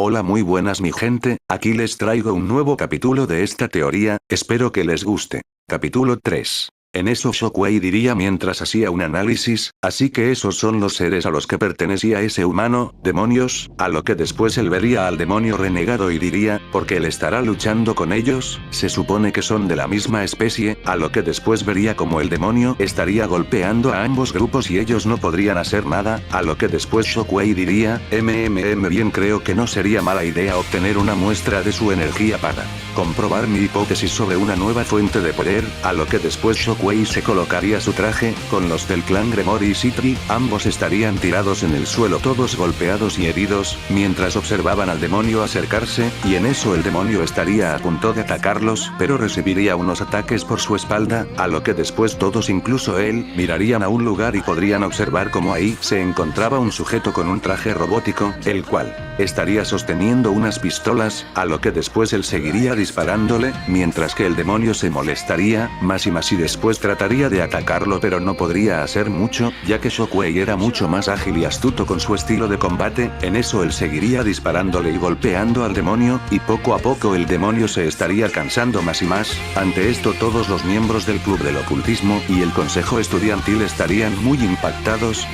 Hola, muy buenas mi gente, aquí les traigo un nuevo capítulo de esta teoría, espero que les guste. Capítulo 3. En eso Shockwave diría mientras hacía un análisis, así que esos son los seres a los que pertenecía ese humano, demonios, a lo que después él vería al demonio renegado y diría, porque él estará luchando con ellos, se supone que son de la misma especie, a lo que después vería como el demonio estaría golpeando a ambos grupos y ellos no podrían hacer nada, a lo que después Shockwave diría, bien creo que no sería mala idea obtener una muestra de su energía para comprobar mi hipótesis sobre una nueva fuente de poder, a lo que después Shockwave se colocaría su traje, con los del clan Gremory y Citri, ambos estarían tirados en el suelo todos golpeados y heridos, mientras observaban al demonio acercarse, y en eso el demonio estaría a punto de atacarlos, pero recibiría unos ataques por su espalda, a lo que después todos incluso él, mirarían a un lugar y podrían observar cómo ahí se encontraba un sujeto con un traje robótico, el cual estaría sosteniendo unas pistolas, a lo que después él seguiría disparándole, mientras que el demonio se molestaría, más y después trataría de atacarlo pero no podría hacer mucho, ya que Shockwave era mucho más ágil y astuto con su estilo de combate, en eso él seguiría disparándole y golpeando al demonio, y poco a poco el demonio se estaría cansando más y más, ante esto todos los miembros del club del ocultismo y el consejo estudiantil estarían muy impactados,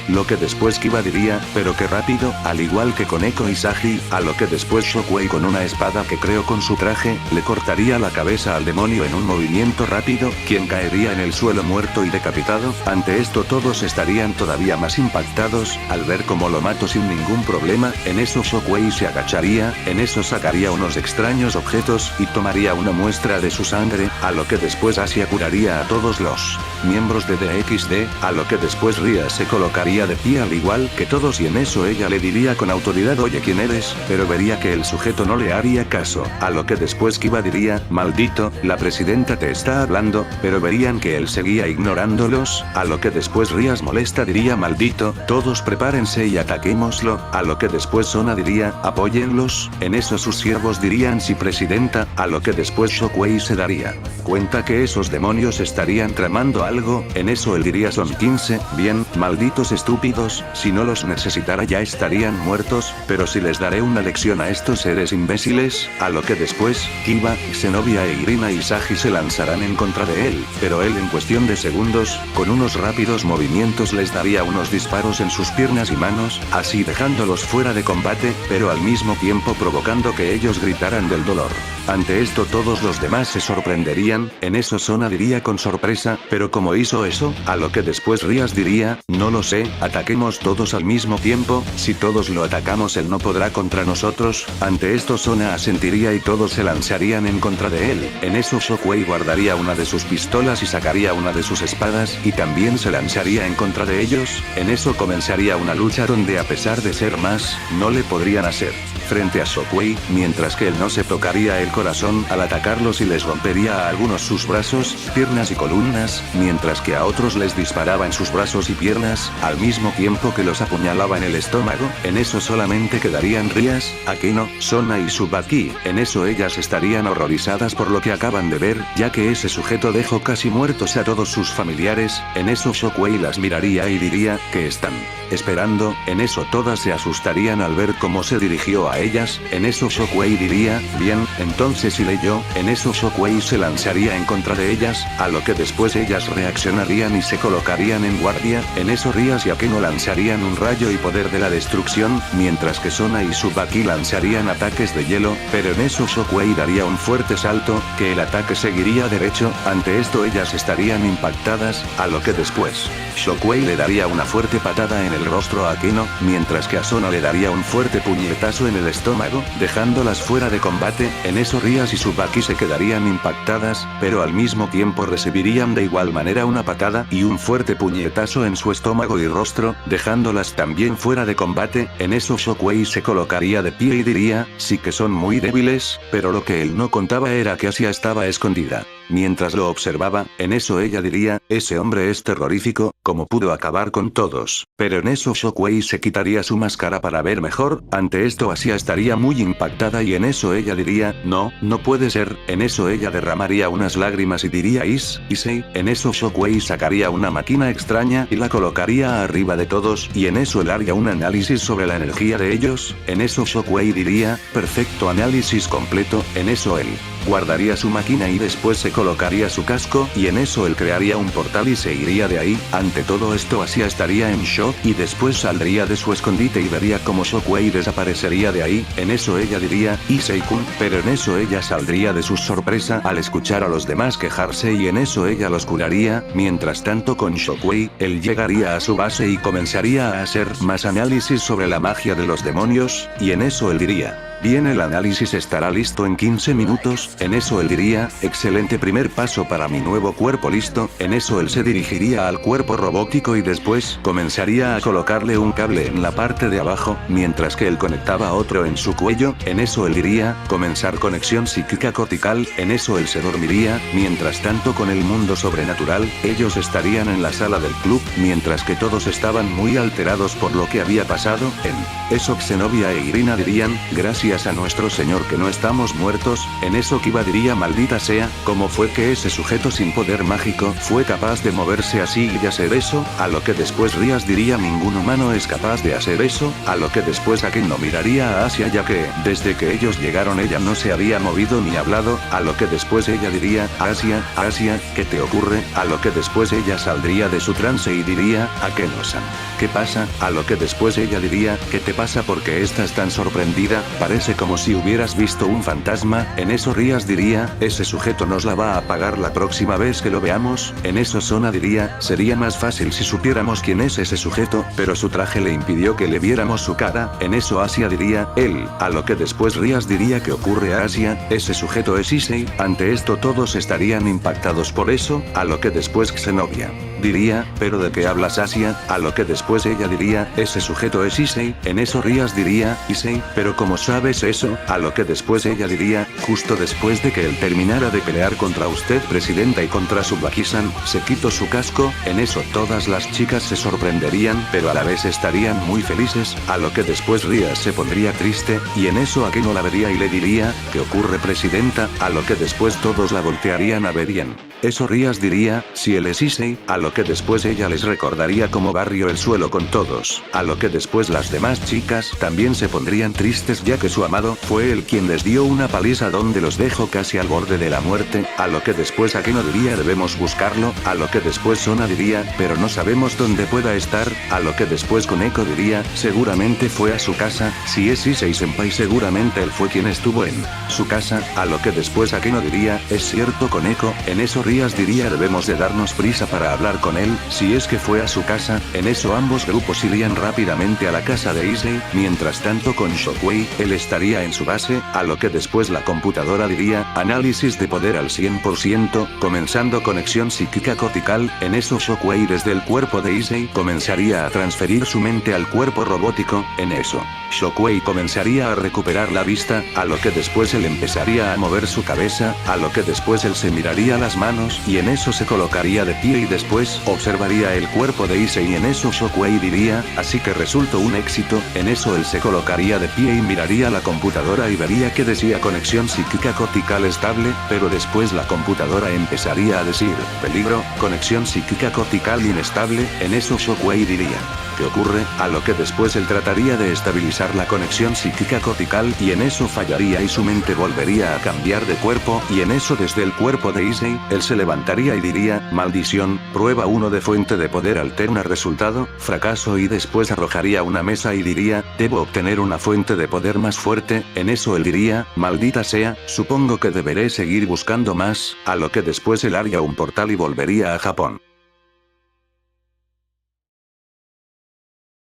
lo que después Kiba diría, pero qué rápido, al igual que con Echo y Sagi, a lo que después Shockwave con una espada que creó con su traje, le cortaría la cabeza al demonio en un movimiento rápido, quien caería en el suelo muerto y decapitado, ante esto todos estarían todavía más impactados, al ver cómo lo mató sin ningún problema, en eso Shockwave se agacharía, en eso sacaría unos extraños objetos y tomaría una muestra de su sangre, a lo que después Asia curaría a todos los miembros de DXD, a lo que después Ria se colocaría de pie al igual que todos y en eso ella le diría con autoridad oye ¿quién eres? Pero vería que el sujeto no le haría caso, a lo que después Kiba diría, maldito, la presidenta te está hablando, pero verían que él seguía ignorándolos, a lo que después Rias molesta diría maldito, todos prepárense y ataquémoslo, a lo que después Sona diría, apóyenlos, en eso sus siervos dirían sí presidenta, a lo que después Shockwave se daría cuenta que esos demonios estarían tramando algo, en eso él diría son 15, bien, malditos estúpidos, si no los necesitara ya estarían muertos, pero si les daré una lección a estos seres imbéciles, a lo que después, Kiba, Zenobia e Irina y Sagi se lanzarán en contra de él, pero él en cuestión de segundos, con unos rápidos movimientos les daría unos disparos en sus piernas y manos, así dejándolos fuera de combate, pero al mismo tiempo provocando que ellos gritaran del dolor. Ante esto todos los demás se sorprenderían, en eso Sona diría con sorpresa, pero ¿cómo hizo eso? A lo que después Rias diría, no lo sé, ataquemos todos al mismo tiempo, si todos lo atacamos él no podrá contra nosotros, ante esto Sona asentiría y todos se lanzarían en contra de él, en eso Shockwave guardaría una de sus pistolas y sacaría una de sus espadas y también se lanzaría en contra de ellos, en eso comenzaría una lucha donde a pesar de ser más, no le podrían hacer frente a Shockwave, mientras que él no se tocaría el corazón al atacarlos y les rompería a algunos sus brazos, piernas y columnas, mientras que a otros les disparaba en sus brazos y piernas, al mismo tiempo que los apuñalaba en el estómago, en eso solamente quedarían Rias, Akeno, Sona y Tsubaki, en eso ellas estarían horrorizadas por lo que acaban de ver, ya que ese sujeto dejó casi muertos a todos sus familiares, en eso Shockwave las miraría y diría, ¿qué están esperando? En eso todas se asustarían al ver cómo se dirigió a ellas, en eso Shockwave diría, bien, entonces iré yo, en eso Shockwave se lanzaría en contra de ellas, a lo que después ellas reaccionarían y se colocarían en guardia, en eso Rias y Akeno lanzarían un rayo y poder de la destrucción, mientras que Sona y Tsubaki lanzarían ataques de hielo, pero en eso Shockwave daría un fuerte salto, que el ataque seguiría derecho, ante esto ellas estarían impactadas, a lo que después Shockwave le daría una fuerte patada en el rostro a Akeno, mientras que a Sona le daría un fuerte puñetazo en el estómago, dejándolas fuera de combate, en eso Rias y Tsubaki se quedarían impactadas, pero al mismo tiempo recibirían de igual manera una patada y un fuerte puñetazo en su estómago y rostro, dejándolas también fuera de combate, en eso Shockwave se colocaría de pie y diría, sí que son muy débiles, pero lo que él no contaba era que Asia estaba escondida. Mientras lo observaba, en eso ella diría, ese hombre es terrorífico, ¿cómo pudo acabar con todos? Pero en eso Shockwave se quitaría su máscara para ver mejor, ante esto Asia estaría muy impactada y en eso ella diría, no, no puede ser, en eso ella derramaría unas lágrimas y diría Issei, en eso Shockwave sacaría una máquina extraña y la colocaría arriba de todos y en eso él haría un análisis sobre la energía de ellos, en eso Shockwave diría, perfecto análisis completo, en eso él guardaría su máquina y después se colocaría su casco y en eso él crearía un portal y se iría de ahí, ante todo esto Asia estaría en shock y después saldría de su escondite y vería como Shockwave desaparecería de ahí, en eso ella diría, Issei-kun, pero en eso ella saldría de su sorpresa al escuchar a los demás quejarse y en eso ella los curaría, mientras tanto con Shockwave, él llegaría a su base y comenzaría a hacer más análisis sobre la magia de los demonios, y en eso él diría, bien, el análisis estará listo en 15 minutos, en eso él diría, excelente primer paso para mi nuevo cuerpo listo, en eso él se dirigiría al cuerpo robótico y después comenzaría a colocarle un cable en la parte de abajo, mientras que él conectaba otro en su cuello, en eso él diría, comenzar conexión psíquica cortical, en eso él se dormiría, mientras tanto con el mundo sobrenatural, ellos estarían en la sala del club, mientras que todos estaban muy alterados por lo que había pasado, en eso Zenobia e Irina dirían, gracias a nuestro señor que no estamos muertos, en eso Kiba diría maldita sea, ¿cómo fue que ese sujeto sin poder mágico fue capaz de moverse así y de hacer eso? A lo que después Rias diría ningún humano es capaz de hacer eso, a lo que después Aken no miraría a Asia ya que, desde que ellos llegaron ella no se había movido ni hablado, a lo que después ella diría, Asia, ¿qué te ocurre? A lo que después ella saldría de su trance y diría, Aken-san, ¿qué pasa? A lo que después ella diría, ¿qué te pasa porque estás tan sorprendida? Parece como si hubieras visto un fantasma, en eso Rias diría, ese sujeto nos la va a pagar la próxima vez que lo veamos, en eso Sona diría, sería más fácil si supiéramos quién es ese sujeto, pero su traje le impidió que le viéramos su cara, en eso Asia diría, él, a lo que después Rias diría que ocurre a Asia, ese sujeto es Issei, ante esto todos estarían impactados por eso, a lo que después Zenobia diría, pero ¿de qué hablas Asia? A lo que después ella diría, ese sujeto es Issei, en eso Rias diría, Issei, pero ¿cómo sabes eso? A lo que después ella diría, justo después de que él terminara de pelear contra usted presidenta y contra Tsubaki-san, se quitó su casco, en eso todas las chicas se sorprenderían pero a la vez estarían muy felices, a lo que después Rias se pondría triste, y en eso Akeno la vería y le diría, ¿qué ocurre presidenta? A lo que después todos la voltearían a ver bien. Eso Rias diría, si él es Issei, a lo que después ella les recordaría cómo barrió el suelo con todos, a lo que después las demás chicas también se pondrían tristes ya que su amado fue el quien les dio una paliza donde los dejó casi al borde de la muerte, a lo que después Akeno diría debemos buscarlo, a lo que después Sona diría, pero no sabemos dónde pueda estar, a lo que después Koneko diría, seguramente fue a su casa, si es Issei Senpai seguramente él fue quien estuvo en su casa, a lo que después Akeno diría, es cierto Koneko, en eso Rias diría debemos de darnos prisa para hablar con él, si es que fue a su casa, en eso ambos grupos irían rápidamente a la casa de Issei, mientras tanto con Shockwave, él estaría en su base, a lo que después la computadora diría, análisis de poder al 100%, comenzando conexión psíquica cortical, en eso Shockwave desde el cuerpo de Issei comenzaría a transferir su mente al cuerpo robótico, en eso Shockwave comenzaría a recuperar la vista, a lo que después él empezaría a mover su cabeza, a lo que después él se miraría las manos y en eso se colocaría de pie y después observaría el cuerpo de Issei y en eso Shockwave diría, así que resultó un éxito, en eso él se colocaría de pie y miraría la computadora y vería que decía conexión psíquica cortical estable, pero después la computadora empezaría a decir, peligro, conexión psíquica cortical inestable, en eso Shockwave diría, ¿qué ocurre? A lo que después él trataría de estabilizar la conexión psíquica cortical y en eso fallaría y su mente volvería a cambiar de cuerpo y en eso desde el cuerpo de Issei, él se levantaría y diría, maldición, prueba 1 de fuente de poder alterna resultado, fracaso y después arrojaría una mesa y diría, debo obtener una fuente de poder más fuerte, en eso él diría, maldita sea, supongo que deberé seguir buscando más, a lo que después él haría un portal y volvería a Japón.